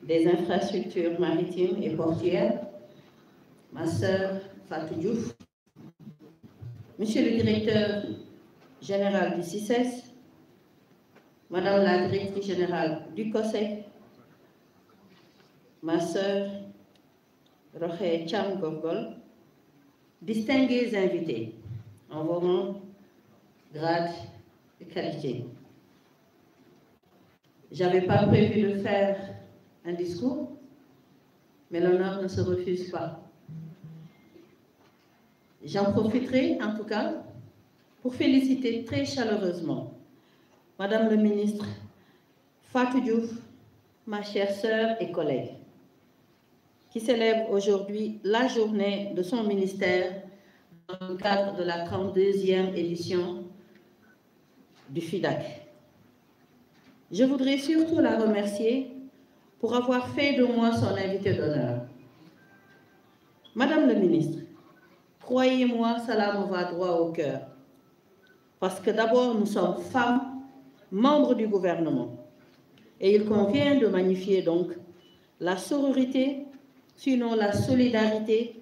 des infrastructures maritimes et portuaires, ma sœur Fatou Diouf, Monsieur le directeur général du CICES, Madame la directrice générale du COSEC, ma sœur Rokhaya Thiam Gorgol, distingués invités en vos rangs, grades et qualités. J'avais pas prévu de faire un discours, mais l'honneur ne se refuse pas. J'en profiterai en tout cas pour féliciter très chaleureusement Madame le ministre Fatou Diouf, ma chère sœur et collègue, qui célèbre aujourd'hui la journée de son ministère dans le cadre de la 32e édition du FIDAC. Je voudrais surtout la remercier pour avoir fait de moi son invité d'honneur. Madame le ministre, croyez-moi, cela me va droit au cœur. Parce que d'abord, nous sommes femmes, membres du gouvernement. Et il convient de magnifier donc la sororité, sinon la solidarité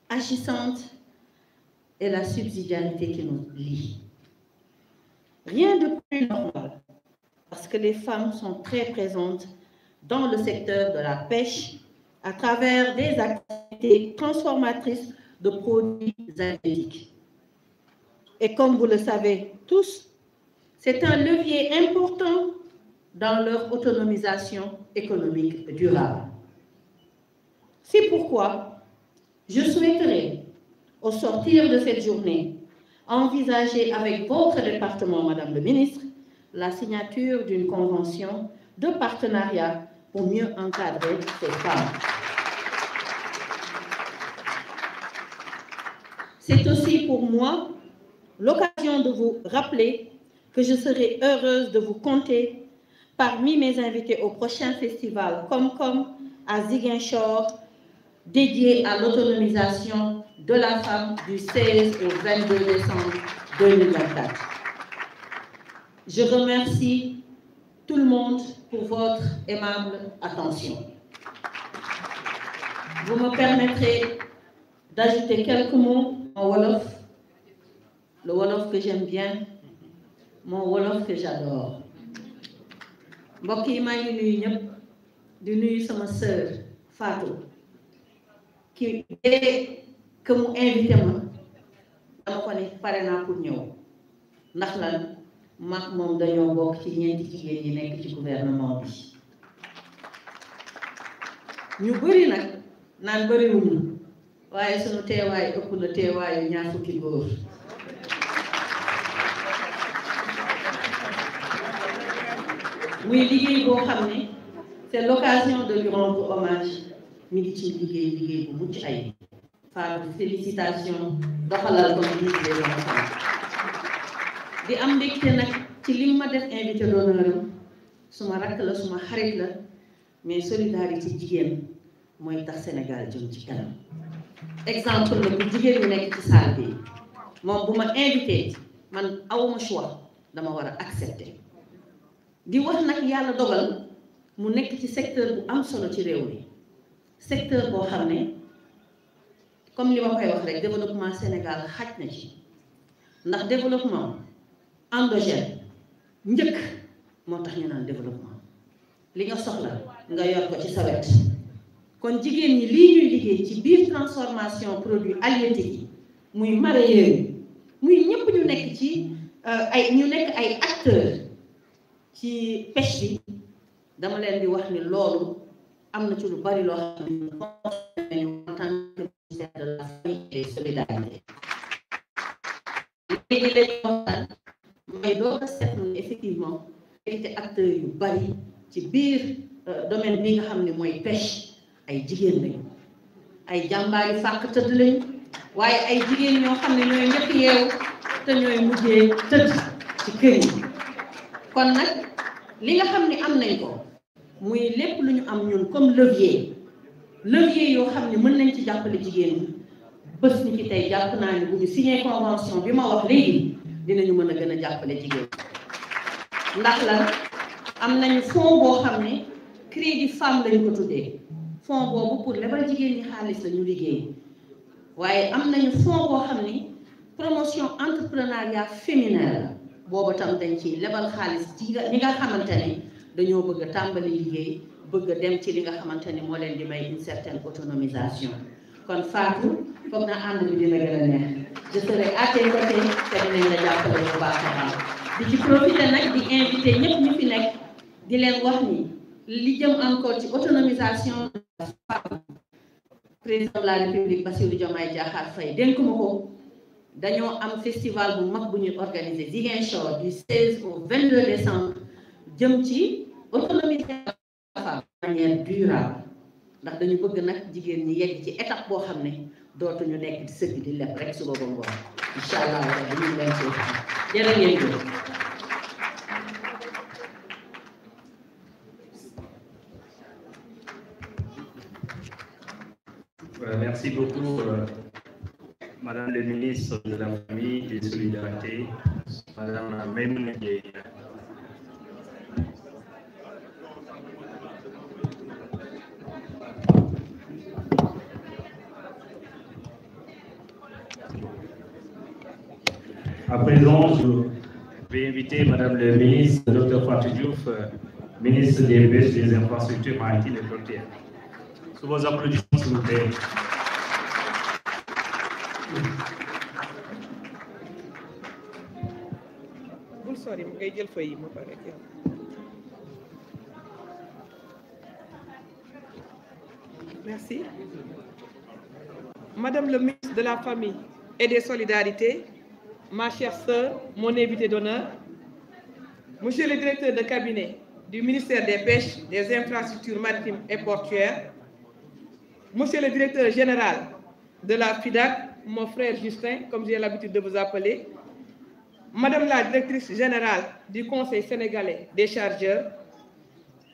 agissante et la subsidiarité qui nous lie. Rien de plus normal, parce que les femmes sont très présentes dans le secteur de la pêche à travers des activités transformatrices de produits halieutiques. Et comme vous le savez tous, c'est un levier important dans leur autonomisation économique durable. C'est pourquoi je souhaiterais, au sortir de cette journée, envisager avec votre département, Madame le ministre, la signature d'une convention de partenariat pour mieux encadrer ces femmes. C'est aussi pour moi l'occasion de vous rappeler que je serai heureuse de vous compter parmi mes invités au prochain festival Comcom à Ziguinchor, dédié à l'autonomisation de la femme du 16 au 22 décembre 2024. Je remercie tout le monde pour votre aimable attention. Vous me permettrez d'ajouter quelques mots en Wolof, le Wolof que j'aime bien, mon Wolof que j'adore. Mbokk yi maa ngi nuyu ñëpp di nuyu sama sœur Fatou qui dès que mu invité ma dama ko ne pare naa pour ñëw ndax lan mag moom dañoo bokk ci ñeenti jigéen ñi nekk ci gouvernement bi ñu bëri nag naan bëriwuñu waaye sunu teewaay ëpp na teewaayu ñaar fukki góor. muy liggéey boo xam ne c'est l'occasion de lui rendre hommage mi ngi ci liggéey bu mucc ayib. Fatou félicitations doxalal ko ministre des Enfants di am mbégte nag ci li ma def invité d'honneur suma rakk la suma xarit la mais solidarité jigéen mooy tax Sénégal jëm ci kanam. exemple la bu jigéen ñi nekk ci salle bi moom bu ma invité man awuma choix dama war a accepter. di wax nag yàlla dogal mu nekk ci secteur bu am solo ci réew mi secteur boo xam ne comme li ma koy wax rek développement Sénégal xaj na ci ndax développement endogène njëkk moo tax ñu naan développement li nga soxla nga yor ko ci sa wet kon jigéen ñi lii ñuy liggéey ci biir transformation produit halieutique yi muy mareyeur yi muy ñëpp ñu nekk ci ay acteurs ci pêche bi dama leen di wax ni loolu am na ci lu bari loo xam ne ñu en tant que ministère de la famille et des solidarités léegi lañu waxtaan may doo ko seetlu effectivement ay acteurs yu bari ci biir domaine bi nga xam ne mooy pêche ay jigéen lañu ay jàmbaari fàq tëdd lañu waaye ay jigéen ñoo xam ne ñooy njëkk yeewu te ñooy mujjee tëdd ci kër yi kon nag li nga xam ne am nañ ko muy lépp lu ñu am ñun comme levier yoo xam ne mën nañ ci jàppale jigéen ñi bés ni ci tey jàpp naa ne bu ñu signé convention bi ma wax léegi dinañu mën a gën a jàppale jigéen ndax lan am nañu fonds boo xam ne crédit femme lañu ko tuddee fonds boobu pour lebal jigéen ñi xaalis la ñu liggéey waaye am nañu fonds boo xam ni promotion entrepreneuriat féminin la boobu tam dañ ci lebal xaalis ñi nga xamante ni dañoo bëgg a tàmbali liggéey bëgg a dem ci li nga xamante ni moo leen di may une certaine autonomisation kon Fatou foog na ànd bi dina gën a neex je serai à tes côtés te dinañ la jàppale bu baax a baax di ci profiter nag di invité ñëpp ñu fi nekk di leen wax ni li jëm encore ci autonomisation de la femme président de la République Bassirou Diomaye Diakhar Faye dénk ma ko dañoo am festival bu mag bu ñuy organiser Ziguinchor du 16 au 22 décembre jëm ci autonomisation de la femme de manière durable ndax dañu bëgg nag jigéen ñi yegg ci étape boo xam ne dootuñu nekk di sëgg di lepp rek suba ba ngoon incha allah dañuy leen ci jërë ngeen jëf. Merci beaucoup, Madame le ministre de la Famille et des Solidarités, Madame Maïmouna Dièye. À présent, je vais inviter Madame le ministre, Dr Fatou Diouf, ministre des Pêches, des Infrastructures maritimes et côtières. Sous vos applaudissements, s'il vous plaît. Merci. Madame le ministre de la Famille et des Solidarités, ma chère sœur, mon invité d'honneur, Monsieur le directeur de cabinet du ministère des Pêches, des Infrastructures maritimes et portuaires, Monsieur le directeur général de la FIDAC, mon frère Justin, comme j'ai l'habitude de vous appeler, Madame la directrice générale du Conseil sénégalais des chargeurs,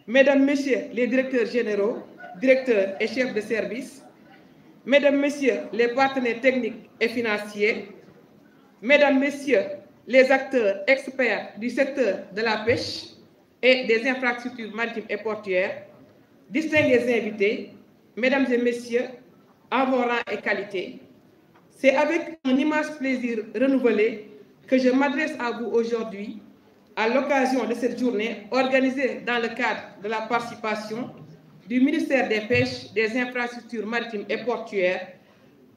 Mesdames, Messieurs les directeurs généraux, directeurs et chefs de service, Mesdames, Messieurs les partenaires techniques et financiers, Mesdames, Messieurs les acteurs experts du secteur de la pêche et des infrastructures maritimes et portuaires, distingués invités, Mesdames et Messieurs, en vos rangs et qualités, c'est avec un immense plaisir renouvelé que je m'adresse à vous aujourd'hui à l'occasion de cette journée organisée dans le cadre de la participation du ministère des Pêches, des Infrastructures maritimes et portuaires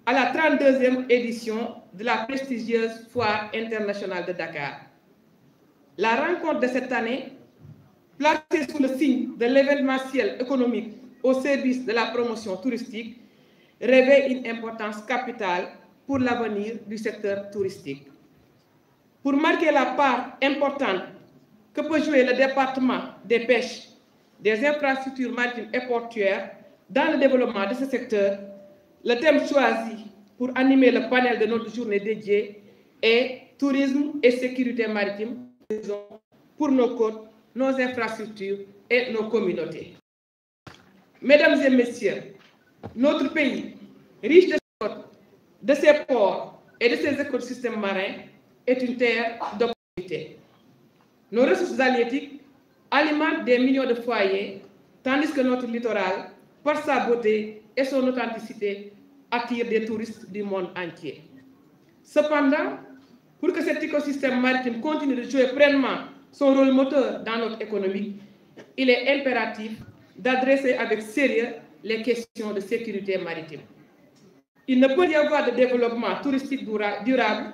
à la 32e édition de la prestigieuse Foire internationale de Dakar. La rencontre de cette année, placée sous le signe de l'événementiel économique au service de la promotion touristique, revêt une importance capitale pour l'avenir du secteur touristique. Pour marquer la part importante que peut jouer le département des pêches, des infrastructures maritimes et portuaires dans le développement de ce secteur, le thème choisi pour animer le panel de notre journée dédiée est tourisme et sécurité maritime pour nos côtes, nos infrastructures et nos communautés. Mesdames et messieurs, notre pays, riche de ses côtes, de ses ports et de ses écosystèmes marins, est une terre d'opportunités. Nos ressources halieutiques alimentent des millions de foyers, tandis que notre littoral, par sa beauté et son authenticité, attire des touristes du monde entier. Cependant, pour que cet écosystème maritime continue de jouer pleinement son rôle moteur dans notre économie, il est impératif d'adresser avec sérieux les questions de sécurité maritime. Il ne peut y avoir de développement touristique durable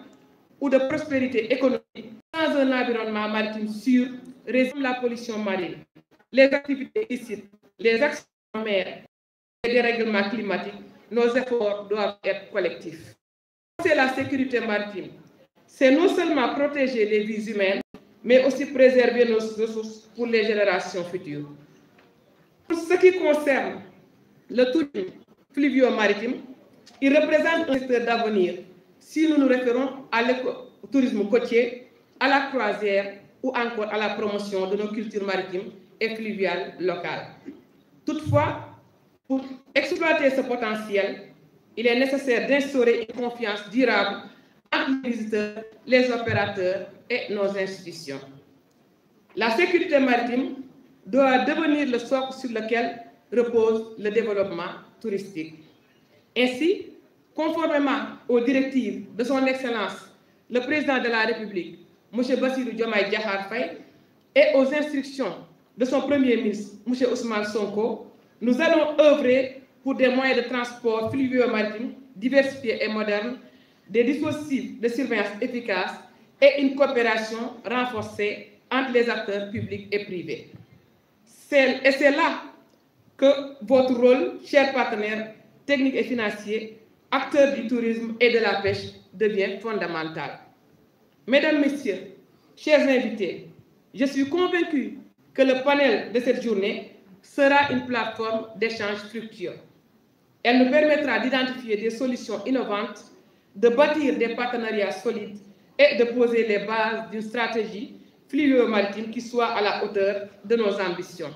ou de prospérité économique sans un environnement maritime sûr, résume la pollution marine, les activités illicites, les actions en mer et les dérèglements climatiques. Nos efforts doivent être collectifs. C'est la sécurité maritime. C'est non seulement protéger les vies humaines, mais aussi préserver nos ressources pour les générations futures. Pour ce qui concerne le tourisme fluvio-maritime, il représente un secteur d'avenir si nous nous référons à l'écotourisme côtier, à la croisière ou encore à la promotion de nos cultures maritimes et fluviales locales. Toutefois, pour exploiter ce potentiel, il est nécessaire d'instaurer une confiance durable entre les visiteurs, les opérateurs et nos institutions. La sécurité maritime doit devenir le socle sur lequel repose le développement touristique. Ainsi, conformément aux directives de son Excellence, le Président de la République, M. Bassirou Diomaye Diakhar Faye, et aux instructions de son Premier ministre, M. Ousmane Sonko, nous allons œuvrer pour des moyens de transport fluvio-maritime diversifiés et modernes, des dispositifs de surveillance efficaces et une coopération renforcée entre les acteurs publics et privés. Et c'est là que votre rôle, chers partenaires techniques et financiers, acteurs du tourisme et de la pêche, devient fondamental. Mesdames, Messieurs, chers invités, je suis convaincu que le panel de cette journée sera une plateforme d'échange fructueux. Elle nous permettra d'identifier des solutions innovantes, de bâtir des partenariats solides et de poser les bases d'une stratégie fluvio-maritime qui soit à la hauteur de nos ambitions.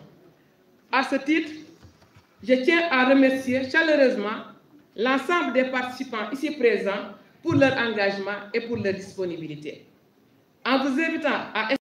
À ce titre, je tiens à remercier chaleureusement l'ensemble des participants ici présents pour leur engagement et pour leur disponibilité. En vous invitant à